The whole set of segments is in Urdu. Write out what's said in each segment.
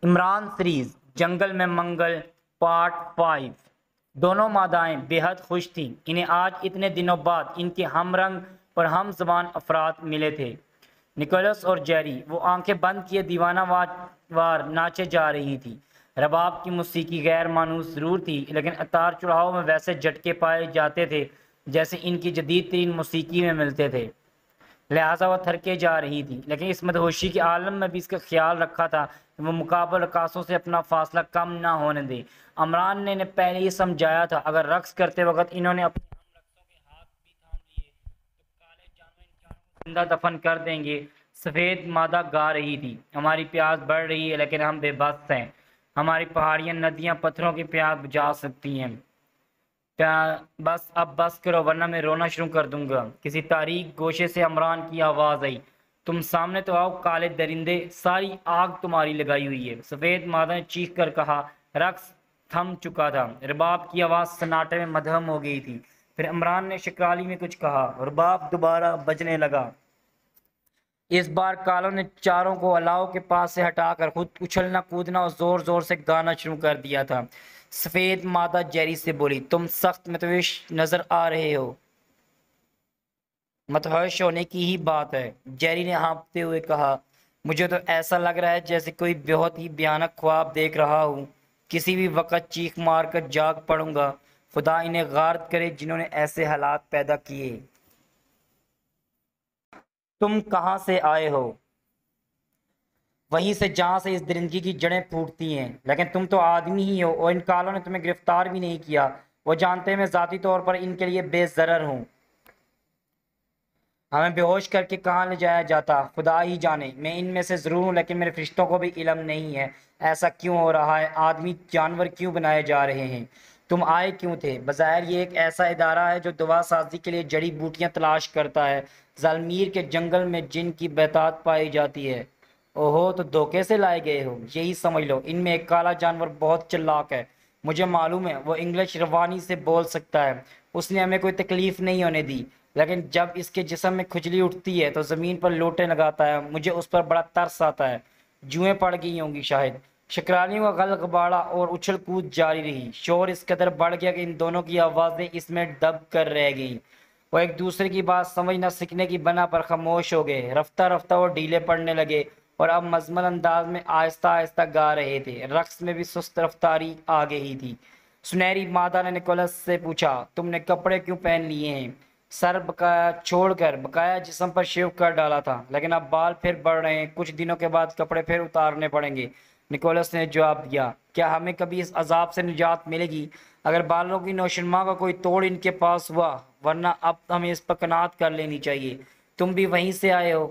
عمران سیریز جنگل میں منگل پارٹ 5۔ دونوں مادائیں بے حد خوش تھیں، انہیں آج اتنے دنوں بعد ان کے ہم رنگ اور ہم زبان افراد ملے تھے۔ نکولس اور جیری وہ آنکھیں بند کیے دیوانہ وار ناچے جا رہی تھی۔ رباب کی موسیقی غیر مانوس ضرور تھی، لیکن اتار چڑھاؤ میں ویسے جھٹکے پائے جاتے تھے جیسے ان کی جدید ترین موسیقی میں ملتے تھے، لہٰذا وہ تھرکے جا رہی تھی۔ لیکن اس مدہوشی کے عالم میں بھی اس کا خیال رکھا تھا کہ وہ مقابل رقاصوں سے اپنا فاصلہ کم نہ ہونے دے۔ عمران نے انہیں پہلے ہی سمجھایا تھا اگر رقص کرتے وقت انہوں نے اپنے ہم رقصوں کے ہاتھ بھی تھام لیے تو کالے جانور ان چاروں کو زندہ دفن کر دیں گے۔ سفید مادہ گا رہی تھی، ہماری پیاس بڑھ رہی ہے لیکن ہم بے بس ہیں، ہماری پہاڑیاں ندیاں پتھروں کی پیاس بجھا سکتی ہیں، بس اب بس کرو ورنہ میں رونا شروع کر دوں گا۔ کسی تاریک گوشے سے عمران کی آواز آئی، تم سامنے تو آؤ کالے درندے، ساری آگ تمہاری لگائی ہوئی ہے۔ سفید مادہ نے چیخ کر کہا۔ رقص تھم چکا تھا، رباب کی آواز سناٹے میں مدھم ہو گئی تھی۔ پھر عمران نے شکرالی میں کچھ کہا، رباب دوبارہ بجنے لگا۔ اس بار کالوں نے چاروں کو الاؤ کے پاس سے ہٹا کر خود اچھلنا کودنا اور زور زور سے گانا شروع کر دیا تھا۔ سفید مادہ جیری سے بولی، تم سخت متوش نظر آ رہے ہو۔ متوحش ہونے کی ہی بات ہے، جیری نے ہانپتے ہوئے کہا۔ مجھے تو ایسا لگ رہا ہے جیسے کوئی بہت ہی بھیانک خواب دیکھ رہا ہوں، کسی بھی وقت چیخ مار کر جاگ پڑوں گا۔ خدا انہیں غارت کرے جنہوں نے ایسے حالات پیدا کیے۔ تم کہاں سے آئے ہو؟ وہیں سے جہاں سے اس درندگی کی جڑیں پھوٹتی ہیں، لیکن تم تو آدمی ہی ہو اور ان کالوں نے تمہیں گرفتار بھی نہیں کیا۔ وہ جانتے ہیں میں ذاتی طور پر ان کے لیے بے ضرر ہوں۔ ہمیں بے ہوش کر کے کہاں لے جایا جاتا خدا ہی جانے۔ میں ان میں سے ضرور ہوں لیکن میرے فرشتوں کو بھی علم نہیں ہے ایسا کیوں ہو رہا ہے، آدمی جانور کیوں بنائے جا رہے ہیں۔ تم آئے کیوں تھے؟ بظاہر یہ ایک ایسا ادارہ ہے جو دوا سازی کے لیے جڑی بوٹیاں تلاش کرتا ہے۔ ذالمیر کے جنگل میں جن کی بہتات پائی جاتی ہے۔ اوہو، تو دھوکے سے لائے گئے ہو، یہی سمجھ لو۔ ان میں ایک کالا جانور بہت چلاک ہے، مجھے معلوم ہے، وہ انگلش روانی سے بول سکتا ہے۔ اس نے ہمیں کوئی تکلیف نہیں ہونے دی، لیکن جب اس کے جسم میں کھجلی اٹھتی ہے تو زمین پر لوٹے لگاتا ہے، مجھے اس پر بڑا ترس آتا ہے۔ جوئیں پڑ گئی ہوں گی شاید۔ شکرالیوں کا غلغباڑہ اور اچھل کود جاری رہی۔ شور اس قدر بڑھ گیا کہ ان دونوں کی آوازیں اس میں دب کر رہ گئیں۔ وہ ایک دوسرے کی بات سمجھ نہ سکنے کی بنا پر خاموش ہو گئے۔ رفتہ رفتہ وہ ڈھیلے پڑنے لگے اور اب مزمل انداز میں آہستہ آہستہ گا رہے تھے۔ رقص میں بھی سست رفتاری آ گئی تھی۔ سنہری مادہ نے نکولس سے پوچھا، تم نے کپڑے کیوں پہن لیے ہیں؟ سر بقایا چھوڑ کر بقایا جسم پر شیو کر ڈالا تھا، لیکن اب بال پھر بڑھ رہے ہیں، کچھ دنوں کے بعد کپڑے پھر اتارنے پڑیں گے۔ نکولس نے جواب دیا، کیا ہمیں کبھی اس عذاب سے نجات ملے گی اگر بالوں کی نوشنما کا کوئی توڑ ان کے پاس ہوا؟ ورنہ اب ہمیں اس پر قناعت کر لینی چاہیے۔ تم بھی وہیں سے آئے ہو؟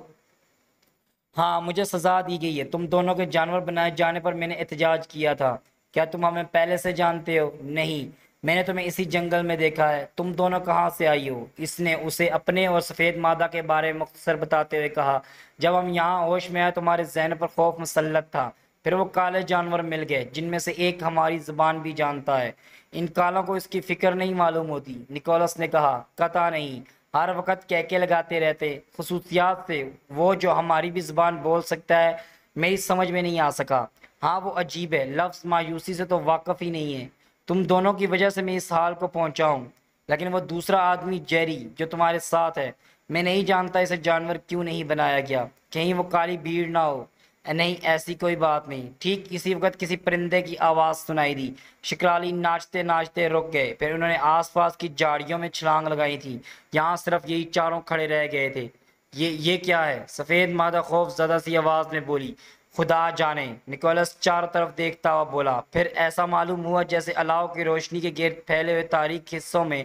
ہاں، مجھے سزا دی گئی ہے۔ تم دونوں کے جانور بنائے جانے پر میں نے احتجاج کیا تھا۔ کیا تم ہمیں پہلے سے جانتے ہو؟ نہیں، میں نے تمہیں اسی جنگل میں دیکھا ہے۔ تم دونوں کہاں سے آئی ہو؟ اس نے اسے اپنے اور سفید مادہ کے بارے میں مختصر بتاتے ہوئے کہا۔ جب ہم یہاں ہوش میں آئے تمہارے ذہن پر خوف مسلط تھا، پھر وہ کالے جانور مل گئے جن میں سے ایک ہماری زبان بھی جانتا ہے۔ ان کالوں کو اس کی فکر نہیں معلوم ہوتی، نکولس نے کہا۔ قطع نہیں، ہر وقت کہکے لگاتے رہتے۔ خصوصیات سے وہ جو ہماری بھی زبان بول سکتا ہے، میری سمجھ میں نہیں آ سکا۔ ہاں، وہ عجیب ہے، لفظ مایوسی سے تو واقف ہی نہیں ہے۔ تم دونوں کی وجہ سے میں اس حال کو پہنچا ہوں۔ لیکن وہ دوسرا آدمی جیری جو تمہارے ساتھ ہے، میں نہیں جانتا اسے جانور کیوں نہیں بنایا گیا، کہیں وہ کالی بھیڑ نہ ہو۔ نہیں، ایسی کوئی بات نہیں۔ ٹھیک اسی وقت کسی پرندے کی آواز سنائی دی۔ شکرالی ناچتے ناچتے رک گئے، پھر انہوں نے آس پاس کی جھاڑیوں میں چھلانگ لگائی تھی۔ یہاں صرف یہی چاروں کھڑے رہ گئے تھے۔ یہ کیا ہے؟ سفید مادہ خوف زدہ سی آواز میں بولی۔ خدا جانے، نکولس چاروں طرف دیکھتا ہوا بولا۔ پھر ایسا معلوم ہوا جیسے الاؤ کی روشنی کے گرد پھیلے ہوئے تاریک حصوں میں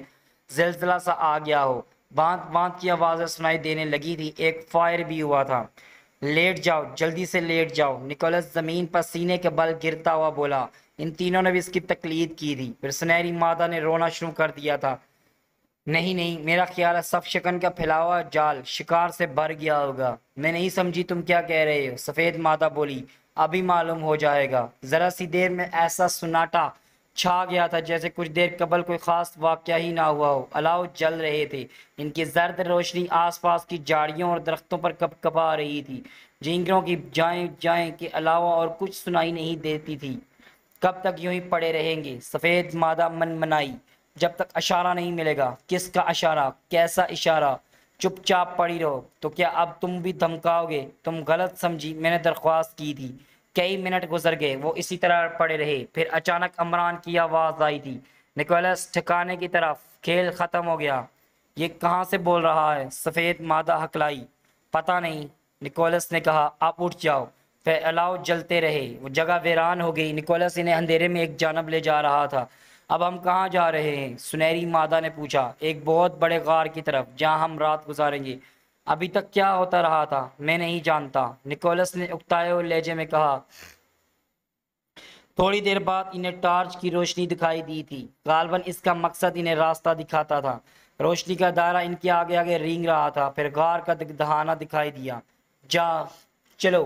زلزلہ سا آ گیا ہو۔ باند باند کی آوازیں سنائی دینے لگی تھی، ایک فائر بھی ہوا تھا۔ لیٹ جاؤ، جلدی سے لیٹ جاؤ، نکولس زمین پر سینے کے بل گرتا ہوا بولا۔ ان تینوں نے بھی اس کی تقلید کی تھی۔ پھر سنہری مادہ نے رونا شروع کر دیا تھا۔ نہیں نہیں، میرا خیال ہے سب شکن کا پھیلا ہوا جال شکار سے بھر گیا ہوگا۔ میں نہیں سمجھی تم کیا کہہ رہے ہو، سفید مادہ بولی۔ ابھی معلوم ہو جائے گا۔ ذرا سی دیر میں ایسا سناٹا چھا گیا تھا جیسے کچھ دیر قبل کوئی خاص واقعہ ہی نہ ہوا ہو۔ الاؤ جل رہے تھے، ان کی زرد روشنی آس پاس کی جھاڑیوں اور درختوں پر کپکپا رہی تھی جھینگروں کی جائیں جائیں کے علاوہ اور کچھ سنائی نہیں دیتی تھی۔ کب تک یوں ہی پڑے رہیں گے؟ سفید مادہ من منائی۔ جب تک اشارہ نہیں ملے گا۔ کس کا اشارہ؟ کیسا اشارہ؟ چپ چاپ پڑی رہو۔ تو کیا اب تم بھی دھمکاؤ گے؟ تم غلط سمجھی، میں نے درخواست کی تھی۔ کئی منٹ گزر گئے، وہ اسی طرح پڑے رہے۔ پھر اچانک عمران کی آواز آئی تھی، نکولس ٹھکانے کی طرف۔ کھیل ختم ہو گیا۔ یہ کہاں سے بول رہا ہے؟ سفید مادہ ہکلائی۔ پتہ نہیں، نکولس نے کہا۔ آپ اٹھ جاؤ۔ پھر الاؤ جلتے رہے۔ وہ جگہ ویران ہو گئی۔ نکولس انہیں اندھیرے میں ایک جانب لے جا رہا تھا۔ اب ہم کہاں جا رہے ہیں؟ سنہری مادہ نے پوچھا۔ ایک بہت بڑے غار کی طرف، جہاں ہم رات گزاریں گے۔ ابھی تک کیا ہوتا رہا تھا؟ میں نہیں جانتا، نکولس نے اکتائے ہوئے لہجے میں کہا۔ تھوڑی دیر بعد انہیں ٹارچ کی روشنی دکھائی دی تھی۔ غالباً اس کا مقصد انہیں راستہ دکھاتا تھا۔ روشنی کا دائرہ ان کے آگے آگے رینگ رہا تھا۔ پھر غار کا دہانہ دکھائی دیا۔ چلو۔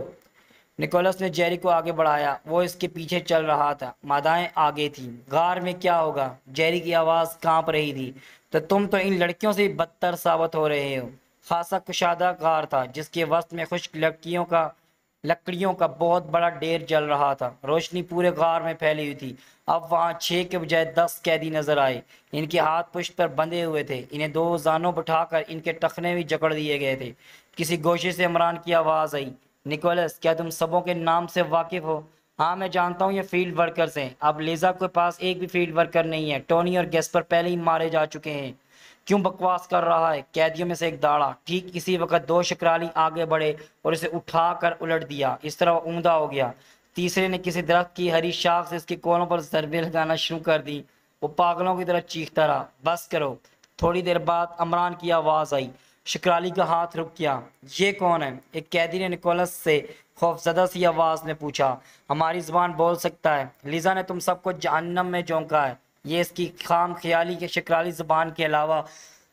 نکولس نے جیری کو آگے بڑھایا۔ وہ اس کے پیچھے چل رہا تھا۔ مادائیں آگے تھیں۔ غار میں کیا ہوگا؟ جیری کی آواز کانپ رہی تھی۔ تو تم تو ان لڑکیوں سے بدتر ثابت ہو رہے ہو۔ خاصا کشادہ غار تھا، جس کے وسط میں خشک لکڑیوں کا بہت بڑا ڈھیر جل رہا تھا۔ روشنی پورے غار میں پھیلی ہوئی تھی۔ اب وہاں 6 کے بجائے 10 قیدی نظر آئے۔ ان کے ہاتھ پشت پر بندھے ہوئے تھے۔ انہیں 2 زانوں بٹھا کر ان کے ٹخنے بھی جکڑ دیے گئے تھے۔ کسی گوشے سے عمران کی آواز آئی، نکولس، کیا تم سبوں کے نام سے واقف ہو؟ ہاں میں جانتا ہوں، یہ فیلڈ ورکرز ہیں۔ اب لیزا کے پاس ایک بھی فیلڈ ورکر نہیں ہے۔ ٹونی اور گیسپر پہلے ہی مارے جا چکے ہیں۔ کیوں بکواس کر رہا ہے؟ قیدیوں میں سے ایک داڑا۔ ٹھیک اسی وقت 2 شکرالی آگے بڑھے اور اسے اٹھا کر الٹ دیا۔ اس طرح وہ اوندا ہو گیا۔ تیسرے نے کسی درخت کی ہری شاخ سے اس کے کونوں پر ضربیں لگانا شروع کر دی۔ وہ پاگلوں کی طرح چیختا رہا، بس کرو۔ تھوڑی دیر بعد عمران کی آواز آئی۔ شکرالی کا ہاتھ رک گیا۔ یہ کون ہے؟ ایک قیدی نے نکولس سے خوفزدہ سی آواز میں پوچھا۔ ہماری زبان بول سکتا ہے۔ لیزا نے تم سب کو جہنم میں جھونکا ہے۔ یہ اس کی خام خیالی کے شکرالی زبان کے علاوہ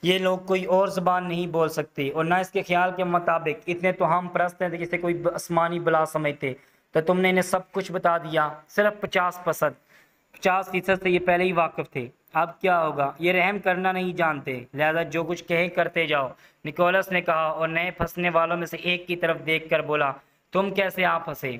یہ لوگ کوئی اور زبان نہیں بول سکتے، اور نہ اس کے خیال کے مطابق اتنے تو ہم پرست ہیں جسے کوئی آسمانی بلا سمجھتے۔ تو تم نے انہیں سب کچھ بتا دیا؟ صرف 50% سے یہ پہلے ہی واقف تھے۔ اب کیا ہوگا؟ یہ رحم کرنا نہیں جانتے، لہذا جو کچھ کہیں کرتے جاؤ، نکولس نے کہا، اور نئے پھنسنے والوں میں سے ایک کی طرف دیکھ کر بولا، تم کیسے آپ پھنسے؟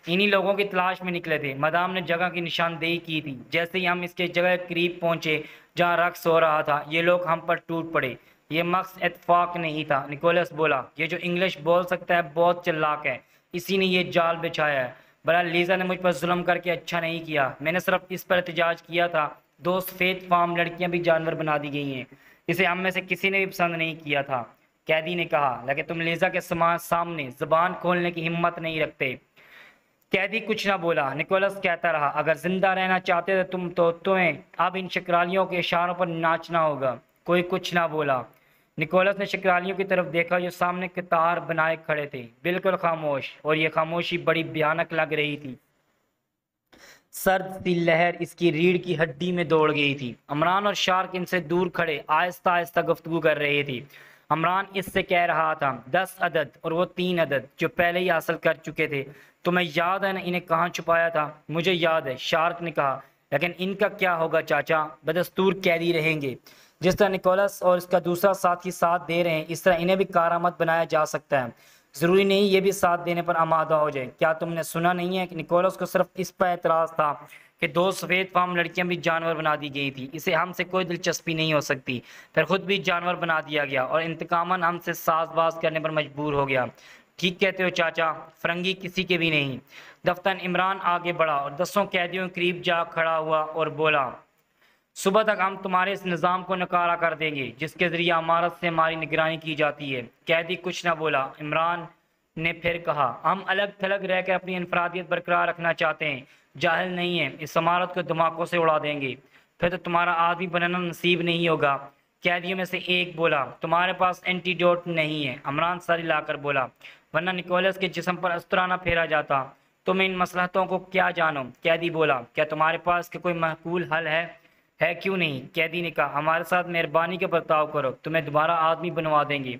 انہی لوگوں کی تلاش میں نکلے تھے۔ مدام نے جگہ کی نشاندہی کی تھی۔ جیسے ہی ہم اس کے جگہ قریب پہنچے جہاں رقص ہو رہا تھا، یہ لوگ ہم پر ٹوٹ پڑے۔ یہ محض اتفاق نہیں تھا، نکولس بولا۔ یہ جو انگلش بول سکتا ہے بہت چلاک ہے، اسی نے یہ جال بچھایا ہے۔ بہرحال لیزا نے مجھ پر ظلم کر کے اچھا نہیں کیا، میں نے صرف اس پر احتجاج کیا تھا 2 سفید فام لڑکیاں بھی جانور بنا دی گئی ہیں، اسے ہم میں سے کسی نے بھی پسند نہیں کیا تھا۔ قیدی نے کہا، لیکن تم لیزا کے سامنے زبان کھولنے کی ہمت نہیں رکھتے۔ قیدی کچھ نہ بولا۔ نکولس کہتا رہا، اگر زندہ رہنا چاہتے تو تمہیں اب ان شکرالیوں کے اشاروں پر ناچنا ہوگا۔ کوئی کچھ نہ بولا۔ نکولس نے شکرالیوں کی طرف دیکھا جو سامنے قطار بنائے کھڑے تھے، بالکل خاموش، اور یہ خاموشی بڑی بھیانک لگ رہی تھی۔ سرد سی لہر اس کی ریڑھ کی ہڈی میں دوڑ گئی تھی۔ عمران اور شارک ان سے دور کھڑے آہستہ آہستہ گفتگو کر رہے تھے۔ عمران اس سے کہہ رہا تھا، 10 عدد اور وہ 3 عدد جو پہلے ہی حاصل کر چکے تھے، تمہیں یاد ہے نا انہیں کہاں چھپایا تھا؟ مجھے یاد ہے، شارک نے کہا، لیکن ان کا کیا ہوگا چاچا؟ بدستور قیدی رہیں گے۔ جس طرح نکولس اور اس کا دوسرا ساتھی ساتھ دے رہے ہیں، اس طرح انہیں بھی کارآمد بنایا جا سکتا ہے۔ ضروری نہیں یہ بھی ساتھ دینے پر آمادہ ہو جائے۔ کیا تم نے سنا نہیں ہے کہ نکولس کو صرف اس پر اعتراض تھا کہ 2 سفید فام لڑکیاں بھی جانور بنا دی گئی تھی، اسے ہم سے کوئی دلچسپی نہیں ہو سکتی، پھر خود بھی جانور بنا دیا گیا اور انتقاماً ہم سے ساز باز کرنے پر مجبور ہو گیا۔ ٹھیک کہتے ہو چاچا، فرنگی کسی کے بھی نہیں۔ دفتن عمران آگے بڑھا اور 10 قیدیوں کے قریب جا کھڑا ہوا اور بولا، صبح تک ہم تمہارے اس نظام کو نکارا کر دیں گے جس کے ذریعے امارت سے ہماری نگرانی کی جاتی ہے۔ قیدی کچھ نہ بولا۔ عمران نے پھر کہا، ہم الگ تھلگ رہ کر اپنی انفرادیت برقرار رکھنا چاہتے ہیں، جاہل نہیں ہیں، اس امارت کو دھماکوں سے اڑا دیں گے، پھر تو تمہارا آدمی بننا نصیب نہیں ہوگا۔ قیدیوں میں سے ایک بولا، تمہارے پاس اینٹیڈوٹ نہیں ہے۔ عمران سر ہلا کر بولا، ورنہ نکولس کے جسم پر استرانہ پھیرا جاتا۔ تم ان مصلحتوں کو کیا جانو؟ قیدی بولا، کیا تمہارے پاس کہ کوئی معقول حل ہے؟ کیوں نہیں؟ قیدی نے کہا، ہمارے ساتھ مہربانی کا برتاؤ کرو، تمہیں دوبارہ آدمی بنوا دیں گے۔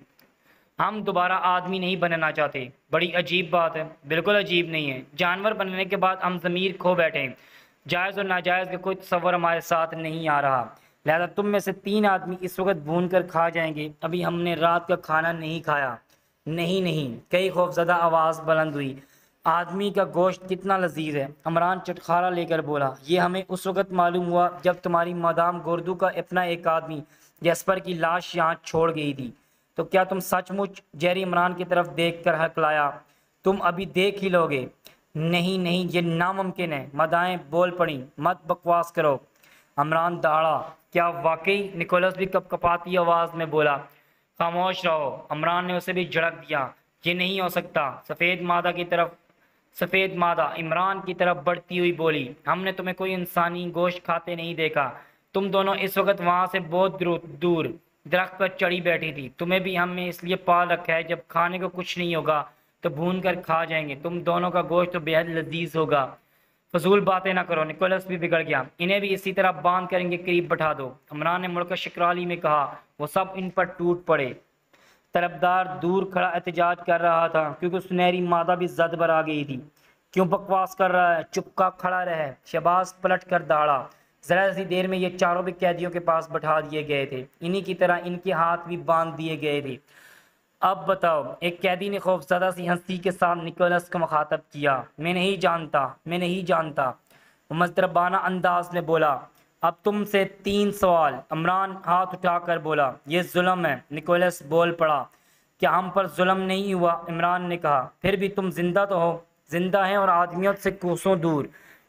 ہم دوبارہ آدمی نہیں بننا چاہتے۔ بڑی عجیب بات ہے۔ بالکل عجیب نہیں ہے، جانور بننے کے بعد ہم ضمیر کھو بیٹھے ہیں۔ جائز اور ناجائز کا کوئی تصور ہمارے ساتھ نہیں آ رہا، لہذا تم میں سے 3 آدمی اس وقت بھون کر کھا جائیں گے۔ ابھی ہم نے رات کا کھانا نہیں کھایا۔ نہیں نہیں، کئی خوفزدہ آواز بلند ہوئی، آدمی کا گوشت کتنا لذیذ ہے۔ عمران چٹخارا لے کر بولا، یہ ہمیں اس وقت معلوم ہوا جب تمہاری مادام گردو کا اپنا ایک آدمی جیسپر کی لاش یہاں چھوڑ گئی تھی۔ تو کیا تم سچ مچ؟ جیری عمران کی طرف دیکھ کر ہکلایا، تم ابھی دیکھ ہی لوگے۔ نہیں نہیں، یہ ناممکن ہے، مدائیں بول پڑیں، مت بکواس کرو۔ عمران دہاڑا، کیا واقعی؟ نکولس بھی کپ کپاتی آواز میں بولا۔ خاموش رہو، عمران نے اسے بھی جھڑک دیا، یہ نہیں ہو سکتا۔ سفید مادہ عمران کی طرف بڑھتی ہوئی بولی، ہم نے تمہیں کوئی انسانی گوشت کھاتے نہیں دیکھا، تم دونوں اس وقت وہاں سے بہت دور درخت پر چڑھی بیٹھی تھی، تمہیں بھی ہم نے اس لیے پال رکھا ہے، جب کھانے کو کچھ نہیں ہوگا تو بھون کر کھا جائیں گے، تم دونوں کا گوشت تو بے حد لذیذ ہوگا۔ فضول باتیں نہ کرو، نکولس بھی بگڑ گیا، انہیں بھی اسی طرح باندھ کر ان کے قریب بٹھا دو۔ عمران نے مڑ کر شکرالی میں کہا، وہ سب ان پر ٹوٹ پڑے۔ طرفدار دور کھڑا احتجاج کر رہا تھا کیونکہ سنہری مادہ بھی زد پر آ گئی تھی۔ کیوں بکواس کر رہا ہے؟ چپ کا کھڑا رہے۔ شہباز پلٹ کر داڑا، ذرا سی دیر میں یہ چاروں بھی قیدیوں کے پاس بٹھا دیے گئے تھے، انہی کی طرح ان کے ہاتھ بھی باندھ دیے گئے تھے۔ اب بتاؤ، ایک قیدی نے خوفزدہ سی ہنسی کے ساتھ نکولس کو مخاطب کیا۔ میں نہیں جانتا، وہ مضطربانہ انداز میں بولا۔ اب تم سے 3 سوال۔ عمران ہاتھ اٹھا کر بولا، یہ ظلم ہے۔ نکولس بول پڑا، کیا ہم پر ظلم نہیں ہوا؟ عمران نے کہا، پھر بھی تم زندہ تو ہو۔ زندہ ہیں، اور آدمیت سے کوسوں دور۔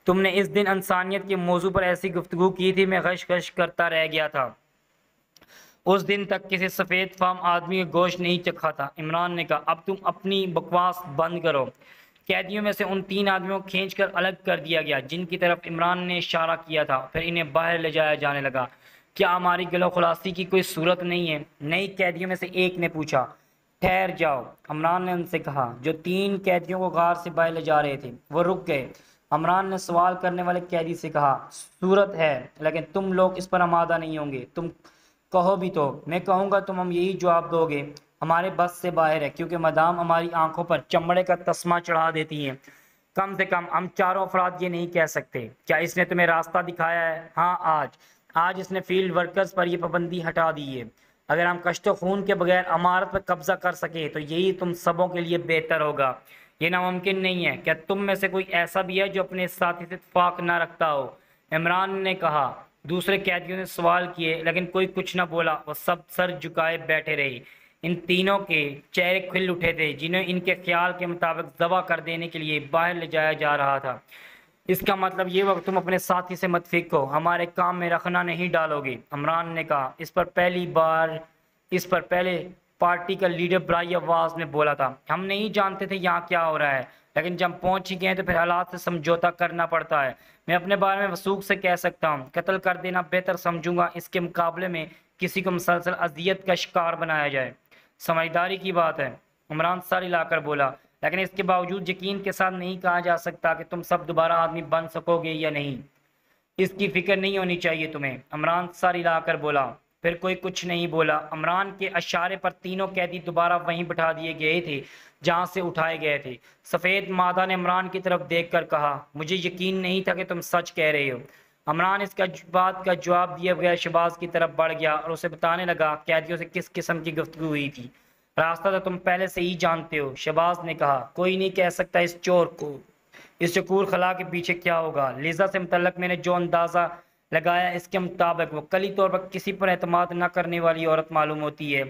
تم نے اس دن انسانیت کے موضوع پر ایسی گفتگو کی تھی، میں غش غش کرتا رہ گیا تھا۔ اس دن تک کسی سفید فام آدمی کا گوشت نہیں چکھا تھا۔ عمران نے کہا، اب تم اپنی بکواس بند کرو۔ قیدیوں میں سے ان 3 آدمیوں کو کھینچ کر الگ کر دیا گیا جن کی طرف عمران نے اشارہ کیا تھا، پھر انہیں باہر لے جایا جانے لگا۔ کیا ہماری گلو خلاصی کی کوئی صورت نہیں ہے؟ نئی قیدیوں میں سے ایک نے پوچھا۔ ٹھہر جاؤ، عمران نے ان سے کہا جو 3 قیدیوں کو غار سے باہر لے جا رہے تھے۔ وہ رک گئے۔ عمران نے سوال کرنے والے قیدی سے کہا، صورت ہے، لیکن تم لوگ اس پر آمادہ نہیں ہوں گے، تم کہو بھی تو۔ میں کہوں گا تو ہم یہی جواب دو گے، ہمارے بس سے باہر ہے، کیونکہ مدام ہماری آنکھوں پر چمڑے کا تسمہ چڑھا دیتی ہیں۔ کم سے کم ہم چاروں افراد یہ نہیں کہہ سکتے۔ کیا اس نے تمہیں راستہ دکھایا ہے؟ ہاں، آج اس نے فیلڈ ورکرز پر یہ پابندی ہٹا دی ہے۔ اگر ہم کشت و خون کے بغیر عمارت پر قبضہ کر سکیں تو یہی تم سبوں کے لیے بہتر ہوگا۔ یہ ناممکن نہیں ہے۔ کیا تم میں سے کوئی ایسا بھی ہے جو اپنے ساتھی سے اتفاق نہ رکھتا ہو؟ عمران نے کہا۔ دوسرے قیدیوں نے سوال کیے، لیکن کوئی کچھ نہ بولا، وہ سب سر جھکائے بیٹھے رہے۔ ان تینوں کے چہرے کھل اٹھے تھے جنہیں ان کے خیال کے مطابق ذبح کر دینے کے لیے باہر لے جایا جا رہا تھا۔ اس کا مطلب یہ وقت تم اپنے ساتھی سے متفق ہو، ہمارے کام میں رخنہ نہیں ڈالو گے۔ عمران نے کہا، اس پر پہلے پارٹی کا لیڈر برائی آواز میں بولا تھا، ہم نہیں جانتے تھے یہاں کیا ہو رہا ہے، لیکن جب پہنچ ہی گئے تو پھر حالات سے سمجھوتا کرنا پڑتا ہے۔ میں اپنے بارے میں وثوق سے کہہ سکتا ہوں، قتل کر دینا بہتر سمجھوں گا اس کے مقابلے میں کسی کو مسلسل اذیت کا شکار بنایا جائے۔ سمجھداری کی بات ہے، عمران سر ہلا کر بولا، لیکن اس کے باوجود یقین کے ساتھ نہیں کہا جا سکتا کہ تم سب دوبارہ آدمی بن سکو گے یا نہیں۔ اس کی فکر نہیں ہونی چاہیے تمہیں، عمران سر ہلا کر بولا۔ پھر کوئی کچھ نہیں بولا۔ عمران کے اشارے پر تینوں قیدی دوبارہ وہیں بٹھا دیے گئے تھے جہاں سے اٹھائے گئے تھے۔ سفید مادہ نے عمران کی طرف دیکھ کر کہا، مجھے یقین نہیں تھا کہ تم سچ کہہ رہے ہو۔ عمران اس بات کا جواب دیے بغیر شہباز کی طرف بڑھ گیا اور اسے بتانے لگا قیدیوں سے کس قسم کی گفتگو ہوئی تھی۔ راستہ تو تم پہلے سے ہی جانتے ہو، شہباز نے کہا، کوئی نہیں کہہ سکتا اس چور کو، اس شکور خلا کے پیچھے کیا ہوگا۔ لیزا سے متعلق میں نے جو اندازہ لگایا اس کے مطابق وہ کلی طور پر کسی پر اعتماد نہ کرنے والی عورت معلوم ہوتی ہے۔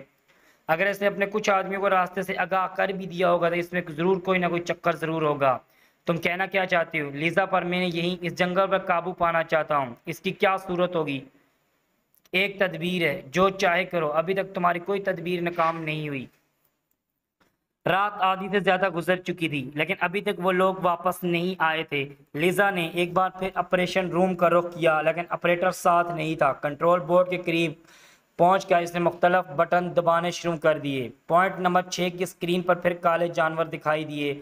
اگر اس نے اپنے کچھ آدمیوں کو راستے سے آگاہ کر بھی دیا ہوگا تو اس میں ضرور کوئی نہ کوئی چکر ضرور ہوگا۔ تم کہنا کیا چاہتے ہو؟ لیزا پر میں نے یہیں اس جنگل پر قابو پانا چاہتا ہوں۔ اس کی کیا صورت ہوگی؟ ایک تدبیر ہے، جو چاہے کرو، ابھی تک تمہاری کوئی تدبیر ناکام نہیں ہوئی۔ رات آدھی سے زیادہ گزر چکی تھی لیکن ابھی تک وہ لوگ واپس نہیں آئے تھے۔ لیزا نے ایک بار پھر آپریشن روم کا رخ کیا لیکن آپریٹر ساتھ نہیں تھا۔ کنٹرول بورڈ کے قریب پہنچ کر اس نے مختلف بٹن دبانے شروع کر دیے۔ پوائنٹ نمبر 6 کی اسکرین پر پھر کالے جانور دکھائی دیے۔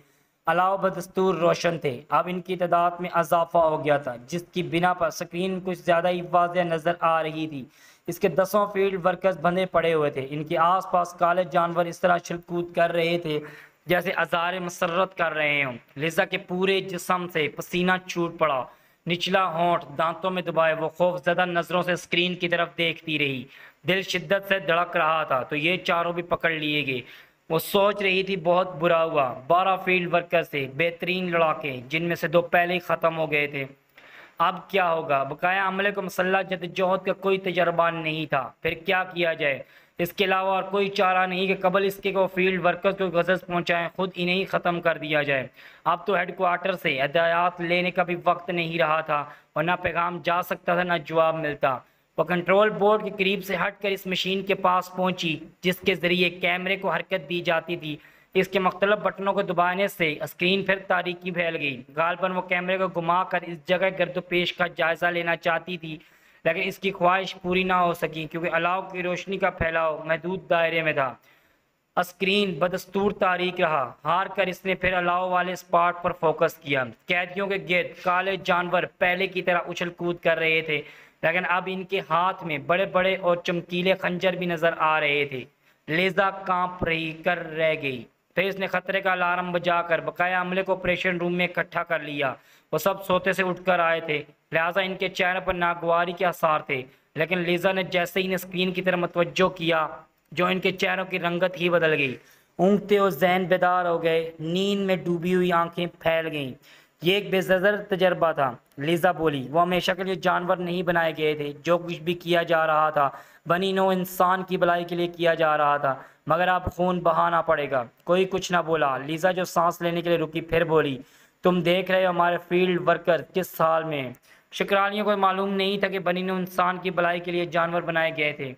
علاوہ بدستور روشن تھے۔ اب ان کی تعداد میں اضافہ ہو گیا تھا جس کی بنا پر اسکرین کچھ زیادہ ہی واضح نظر آ رہی تھی۔ اس کے 10 فیلڈ ورکرز بندھے پڑے ہوئے تھے۔ ان کے آس پاس کالے جانور اس طرح چھل کود کر رہے تھے جیسے اظہار مسرت کر رہے ہوں۔ لیزا کے پورے جسم سے پسینہ چھوٹ پڑا۔ نچلا ہونٹ دانتوں میں دبائے وہ خوف زدہ نظروں سے اسکرین کی طرف دیکھتی رہی۔ دل شدت سے دھڑک رہا تھا تو یہ چاروں بھی پکڑ لیے گئے۔ وہ سوچ رہی تھی بہت برا ہوا، 12 فیلڈ ورکر تھے، بہترین لڑاکے، جن میں سے 2 پہلے ہی ختم ہو گئے تھے۔ اب کیا ہوگا؟ بقایا عملے کو مسلح جدوجہد کا کوئی تجربہ نہیں تھا، پھر کیا کیا جائے؟ اس کے علاوہ اور کوئی چارہ نہیں کہ قبل اس کے وہ فیلڈ ورکرز کو غرض پہنچائیں، خود انہیں ختم کر دیا جائے۔ اب تو ہیڈ کوارٹر سے ہدایات لینے کا بھی وقت نہیں رہا تھا، اور نہ پیغام جا سکتا تھا نہ جواب ملتا۔ وہ کنٹرول بورڈ کے قریب سے ہٹ کر اس مشین کے پاس پہنچی جس کے ذریعے کیمرے کو حرکت دی جاتی تھی۔ اس کے مختلف بٹنوں کو دبانے سے اسکرین پھر تاریکی پھیل گئی۔ غالباً وہ کیمرے کو گھما کر اس جگہ گرد و پیش کا جائزہ لینا چاہتی تھی، لیکن اس کی خواہش پوری نہ ہو سکی کیونکہ الاؤ کی روشنی کا پھیلاؤ محدود دائرے میں تھا۔ اسکرین بدستور تاریک رہا۔ ہار کر اس نے پھر الاؤ والے اسپاٹ پر فوکس کیا۔ قیدیوں کے گرد کالے جانور پہلے کی طرح اچھل کود کر رہے تھے، لیکن اب ان کے ہاتھ میں بڑے بڑے اور چمکیلے خنجر بھی نظر آ رہے تھے۔ لیزا کانپ رہ گئی۔ پھر اس نے خطرے کا الارم بجا کر بقایا عملے کو آپریشن روم میں اکٹھا کر لیا۔ وہ سب سوتے سے اٹھ کر آئے تھے، لہٰذا ان کے چہرے پر ناگواری کے آثار تھے، لیکن لیزا نے جیسے ہی اسکرین کی طرف متوجہ کیا جو ان کے چہروں کی رنگت ہی بدل گئی۔ اونگتے اور ذہن بیدار ہو گئے، نیند میں ڈوبی ہوئی آنکھیں پھیل گئیں۔ یہ ایک بے نظر تجربہ تھا، لیزا بولی۔ وہ ہمیشہ کے لیے جانور نہیں بنائے گئے تھے۔ جو کچھ بھی کیا جا رہا تھا بنی نوع انسان کی بھلائی کے لیے کیا جا رہا تھا، مگر اب خون بہانا پڑے گا۔ کوئی کچھ نہ بولا۔ لیزا جو سانس لینے کے لیے رکی پھر بولی، تم دیکھ رہے ہو ہمارے فیلڈ ورکر کس حال میں ہیں۔ شکرالیوں کو معلوم نہیں تھا کہ بنی نوع انسان کی بھلائی کے لیے جانور بنائے گئے تھے۔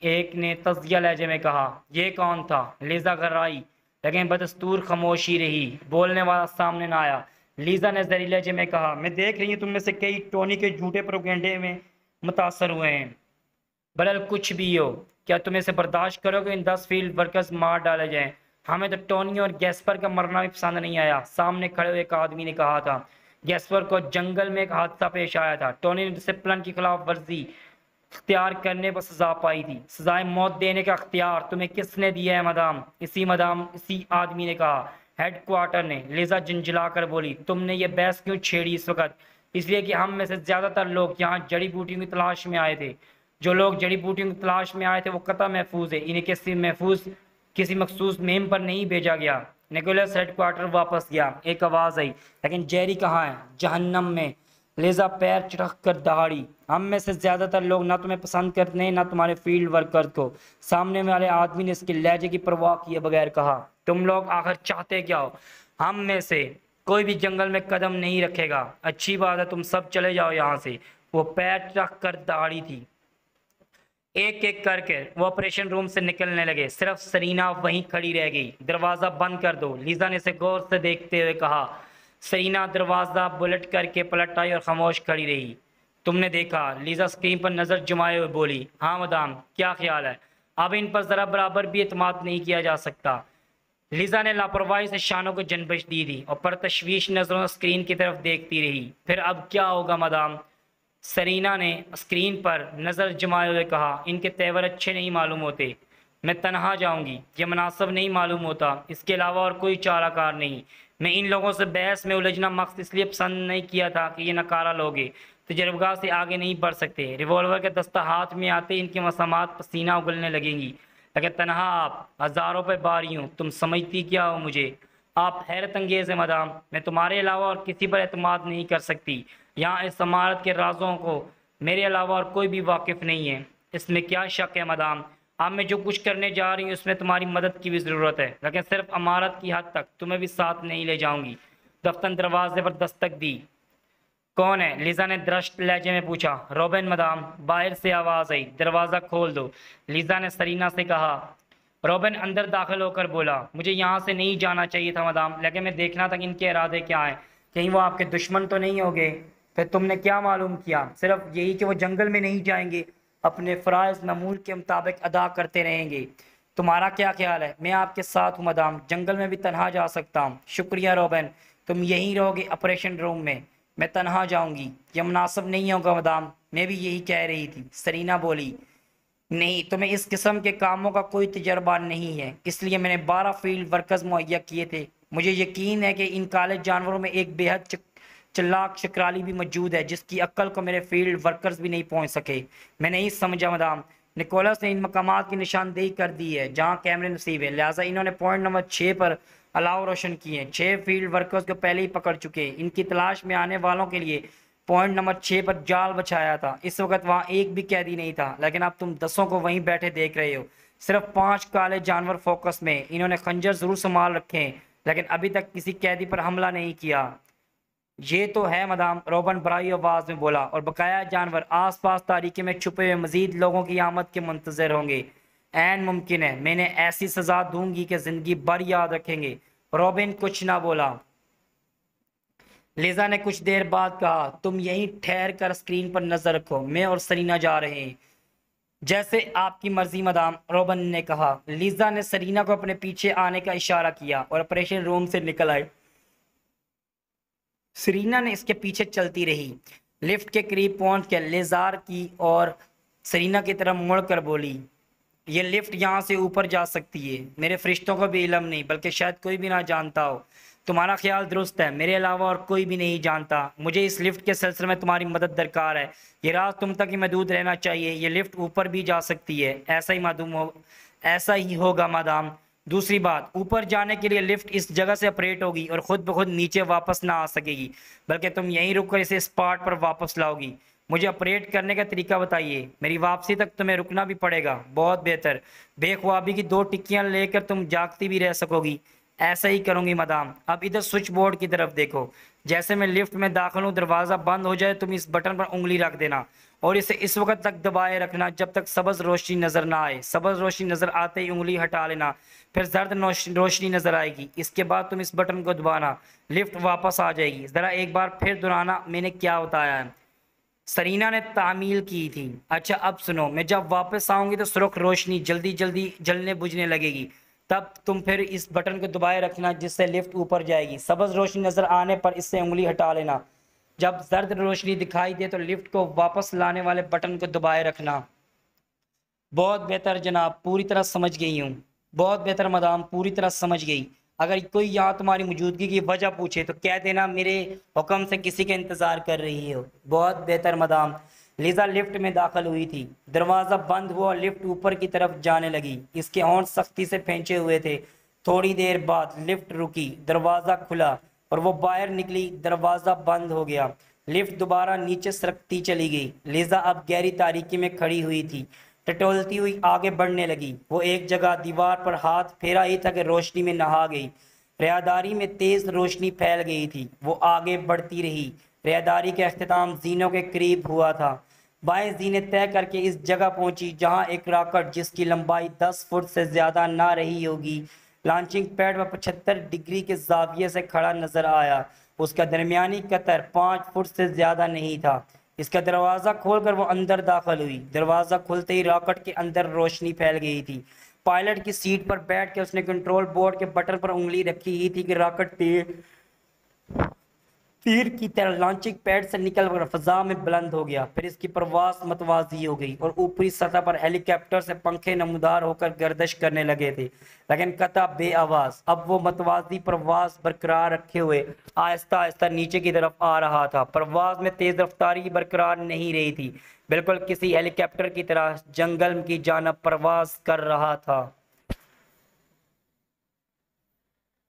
ایک نے تزیہ لہجے میں کہا، یہ کون تھا؟ لیزا گھرائی، لیکن بدستور خاموشی رہی۔ بولنے والا سامنے نہ آیا۔ لیزا نے زہریلے لہجے میں کہا، میں دیکھ رہی ہوں تم میں سے کئی ٹونی کے جھوٹے پروپیگنڈے میں متاثر ہوئے ہیں۔ بہرحال کچھ بھی ہو، کیا تم اسے برداشت کرو کہ ان 10 فیلڈ ورکرز مار ڈالے جائیں؟ ہمیں تو ٹونی اور گیسپر کا مرنا بھی پسند نہیں آیا، سامنے کھڑے ہوئے ایک آدمی نے کہا تھا۔ گیسپر کو جنگل میں ایک حادثہ پیش آیا تھا۔ ٹونی نے ڈسپلن کی خلاف ورزی اختیار کرنے پر سزا پائی تھی۔ سزائے موت دینے کا اختیار تمہیں کس نے دیا ہے مدام؟ اسی آدمی نے کہا، ہیڈ کوارٹر نے۔ لیزا جنجلا کر بولی، تم نے یہ بحث کیوں چھیڑی اس وقت؟ اس لیے کہ ہم میں سے زیادہ تر لوگ یہاں جڑی بوٹیوں کی تلاش میں آئے تھے۔ جو لوگ جڑی بوٹیوں کی تلاش میں آئے تھے وہ قطع محفوظ ہے، انہیں کسی مخصوص مہم پر نہیں بھیجا گیا۔ نیکولس ہیڈ کوارٹر واپس گیا۔ ایک آواز آئی، لیکن جیری کہاں ہے؟ جہنم میں۔ لیزا پیر چڑھ کر دہاڑی، ہم میں سے زیادہ تر لوگ نہ تمہیں پسند کرتے ہیں نہ تمہارے فیلڈ ورکر کو۔ سامنے والے آدمی نے اس کے لہجے کی پرواہ کیے بغیر کہا، تم لوگ آخر چاہتے کیا ہو؟ ہم میں سے کوئی بھی جنگل میں قدم نہیں رکھے گا۔ اچھی بات ہے، تم سب چلے جاؤ یہاں سے۔ وہ پیر رکھ کر دہاڑی تھی۔ ایک ایک کر کے وہ آپریشن روم سے نکلنے لگے، صرف سرینا وہیں کھڑی رہ گئی۔ دروازہ بند کر دو، لیزا نے اسے غور سے دیکھتے ہوئے کہا۔ سرینا دروازہ بلٹ کر کے پلٹ آئی اور خاموش کھڑی رہی۔ تم نے دیکھا؟ لیزا اسکرین پر نظر جمائے ہوئے بولی۔ ہاں مدام، کیا خیال ہے؟ اب ان پر ذرا برابر بھی اعتماد نہیں کیا جا سکتا۔ لیزا نے لاپرواہی سے شانوں کو جنبش دی تھی اور پر تشویش نظروں اسکرین کی طرف دیکھتی رہی۔ پھر اب کیا ہوگا مدام؟ سرینا نے اسکرین پر نظر جمائے ہوئے کہا، ان کے تیور اچھے نہیں معلوم ہوتے۔ میں تنہا جاؤں گی، یہ مناسب نہیں معلوم ہوتا۔ اس کے علاوہ اور کوئی چارہ کار نہیں۔ میں ان لوگوں سے بحث میں الجھنا مقصد اس لیے پسند نہیں کیا تھا کہ یہ نکارہ لوگے تجربہ سے آگے نہیں بڑھ سکتے۔ ریوالور کے دستہ ہاتھ میں آتے ان کی مسامات پسینہ اگلنے لگیں گی، لیکن تنہا آپ، ہزاروں پہ باری ہوں۔ تم سمجھتی کیا ہو مجھے؟ آپ حیرت انگیز ہیں مدام، میں تمہارے علاوہ اور کسی پر اعتماد نہیں کر سکتی۔ یہاں اس عمارت کے رازوں کو میرے علاوہ اور کوئی بھی واقف نہیں ہے۔ اس میں کیا شک ہے مدام؟ اب میں جو کچھ کرنے جا رہی ہوں اس میں تمہاری مدد کی بھی ضرورت ہے، لیکن صرف عمارت کی حد تک، تمہیں بھی ساتھ نہیں لے جاؤں گی۔ دفتر دروازے پر دستک دی۔ کون ہے؟ لیزا نے درشت لہجے میں پوچھا۔ روبن مدام، باہر سے آواز آئی، دروازہ کھول دو۔ لیزا نے سرینا سے کہا۔ روبن اندر داخل ہو کر بولا، مجھے یہاں سے نہیں جانا چاہیے تھا مدام، لیکن میں دیکھنا تھا کہ ان کے ارادے کیا ہیں، کہیں وہ آپ کے دشمن تو نہیں ہوگے۔ پھر تم نے کیا معلوم کیا؟ صرف یہی کہ وہ جنگل میں نہیں جائیں گے، اپنے فرائض معمول کے مطابق ادا کرتے رہیں گے۔ تمہارا کیا خیال ہے؟ میں آپ کے ساتھ ہوں مدام، جنگل میں بھی تنہا جا سکتا ہوں۔ شکریہ روبن، تم یہیں رہو گے آپریشن روم میں، میں تنہا جاؤں گی۔ یہ مناسب نہیں ہوگا مدام، میں بھی یہی کہہ رہی تھی، سرینا بولی۔ نہیں، تمہیں اس قسم کے کاموں کا کوئی تجربہ نہیں ہے، اس لیے میں نے 12 فیلڈ ورکرز مہیا کیے تھے۔ مجھے یقین ہے کہ ان کالے جانوروں میں ایک بے حد چلاک شکرالی بھی موجود ہے جس کی عقل کو میرے فیلڈ ورکرز بھی نہیں پہنچ سکے۔ میں نہیں سمجھا مدام، نکولس نے ان مقامات کی نشاندہی کر دی ہے جہاں کیمرے نصیب ہیں، لہٰذا انہوں نے پوائنٹ نمبر 6 پر الاؤ روشن کیے ہیں۔ 6 فیلڈ ورکرز کو پہلے ہی پکڑ چکے ہیں، ان کی تلاش میں آنے والوں کے لیے پوائنٹ نمبر 6 پر جال بچھایا تھا۔ اس وقت وہاں ایک بھی قیدی نہیں تھا، لیکن اب تم 10 کو وہیں بیٹھے دیکھ رہے ہو، صرف 5 کالے جانور فوکس میں۔ انہوں نے خنجر ضرور سنبھال رکھے ہیں، لیکن ابھی تک کسی قیدی پر حملہ نہیں کیا۔ یہ تو ہے مدام، روبن برائی آواز میں بولا، اور بقایا جانور آس پاس تاریکی میں چھپے ہوئے مزید لوگوں کی آمد کے منتظر ہوں گے۔ عین ممکن ہے میں انہیں ایسی سزا دوں گی کہ زندگی بھر یاد رکھیں گے۔ روبن کچھ نہ بولا۔ لیزا نے کچھ دیر بعد کہا، تم یہیں ٹھہر کر اسکرین پر نظر رکھو، میں اور سرینا جا رہے ہیں۔ جیسے آپ کی مرضی مدام، روبن نے کہا۔ لیزا نے سرینا کو اپنے پیچھے آنے کا اشارہ کیا اور آپریشن روم سے نکل آئی۔ سرینا نے اس کے پیچھے چلتی رہی۔ لفٹ کے قریب پہنچ کے لیزار کی اور سرینا کی طرف مڑ کر بولی، یہ لفٹ یہاں سے اوپر جا سکتی ہے۔ میرے فرشتوں کو بھی علم نہیں، بلکہ شاید کوئی بھی نہ جانتا ہو۔ تمہارا خیال درست ہے، میرے علاوہ اور کوئی بھی نہیں جانتا۔ مجھے اس لفٹ کے سلسلے میں تمہاری مدد درکار ہے۔ یہ راز تم تک ہی محدود رہنا چاہیے۔ یہ لفٹ اوپر بھی جا سکتی ہے۔ ایسا ہی ہوگا مادام۔ دوسری بات، اوپر جانے کے لیے لفٹ اس جگہ سے آپریٹ ہوگی اور خود بخود نیچے واپس نہ آ سکے گی، بلکہ تم یہیں رک کر اسے اسپاٹ پر واپس لاؤ گی۔ مجھے آپریٹ کرنے کا طریقہ بتائیے، میری واپسی تک تمہیں رکنا بھی پڑے گا۔ بہت بہتر، بے خوابی کی 2 ٹکیاں لے کر تم جاگتی بھی رہ سکو گی۔ ایسا ہی کروں گی مدام۔ اب ادھر سوئچ بورڈ کی طرف دیکھو۔ جیسے میں لفٹ میں داخل ہوں، دروازہ بند ہو جائے تم اس بٹن پر انگلی رکھ دینا اور اسے اس وقت تک دبائے رکھنا جب تک سبز روشنی نظر نہ آئے۔ سبز روشنی نظر آتے ہی انگلی ہٹا لینا، پھر زرد روشنی نظر آئے گی، اس کے بعد تم اس بٹن کو دبانا، لفٹ واپس آ جائے گی۔ ذرا ایک بار پھر دہرانا میں نے کیا بتایا ہے۔ سرینا نے تعمیل کی تھی۔ اچھا اب سنو، میں جب واپس آؤں گی تو سرخ روشنی جلدی جلدی جلنے بجھنے لگے گی، تب تم پھر اس بٹن کو دبائے رکھنا جس سے لفٹ اوپر جائے گی۔ سبز روشنی نظر آنے پر اس سے انگلی ہٹا لینا، جب زرد روشنی دکھائی دے تو لفٹ کو واپس لانے والے بٹن کو دبائے رکھنا۔ بہت بہتر جناب، پوری طرح سمجھ گئی ہوں۔ بہت بہتر مدام، پوری طرح سمجھ گئی۔ اگر کوئی یہاں تمہاری موجودگی کی وجہ پوچھے تو کہہ دینا میرے حکم سے کسی کا انتظار کر رہی ہو۔ بہت بہتر مدام۔ لیزا لفٹ میں داخل ہوئی تھی۔ دروازہ بند ہوا اور لفٹ اوپر کی طرف جانے لگی۔ اس کے ہونٹ سختی سے پھینچے ہوئے تھے۔ تھوڑی دیر بعد لفٹ رکی، دروازہ کھلا اور وہ باہر نکلی۔ دروازہ بند ہو گیا۔ لفٹ دوبارہ نیچے سرکتی چلی گئی۔ لیزا اب گہری تاریکی میں کھڑی ہوئی تھی، ٹٹولتی ہوئی آگے بڑھنے لگی۔ وہ ایک جگہ دیوار پر ہاتھ پھیرا ہی تھا کہ روشنی میں نہا گئی۔ ریاداری میں تیز روشنی پھیل گئی تھی۔ وہ آگے بڑھتی رہی۔ ریاداری کا اختتام زینوں کے قریب ہوا تھا۔ بائیں زینے طے کر کے اس جگہ پہنچی جہاں ایک راکٹ جس کی لمبائی 10 فٹ سے زیادہ نہ رہی ہوگی لانچنگ پیڈ پر 75 ڈگری کے زاویے سے کھڑا نظر آیا۔ اس کا درمیانی قطر 5 فٹ سے زیادہ نہیں تھا۔ اس کا دروازہ کھول کر وہ اندر داخل ہوئی۔ دروازہ کھلتے ہی راکٹ کے اندر روشنی پھیل گئی تھی۔ پائلٹ کی سیٹ پر بیٹھ کے اس نے کنٹرول بورڈ کے بٹن پر انگلی رکھی ہی تھی کہ راکٹ تیر کی طرح لانچنگ پیڈ سے نکل کر فضا میں بلند ہو گیا۔ پھر اس کی پرواز متوازی ہو گئی اور اوپری سطح پر ہیلی کاپٹر سے پنکھے نمودار ہو کر گردش کرنے لگے تھے، لیکن قطع بے آواز۔ اب وہ متوازی پرواز برقرار رکھے ہوئے آہستہ آہستہ نیچے کی طرف آ رہا تھا۔ پرواز میں تیز رفتاری برقرار نہیں رہی تھی، بالکل کسی ہیلی کاپٹر کی طرح جنگل کی جانب پرواز کر رہا تھا۔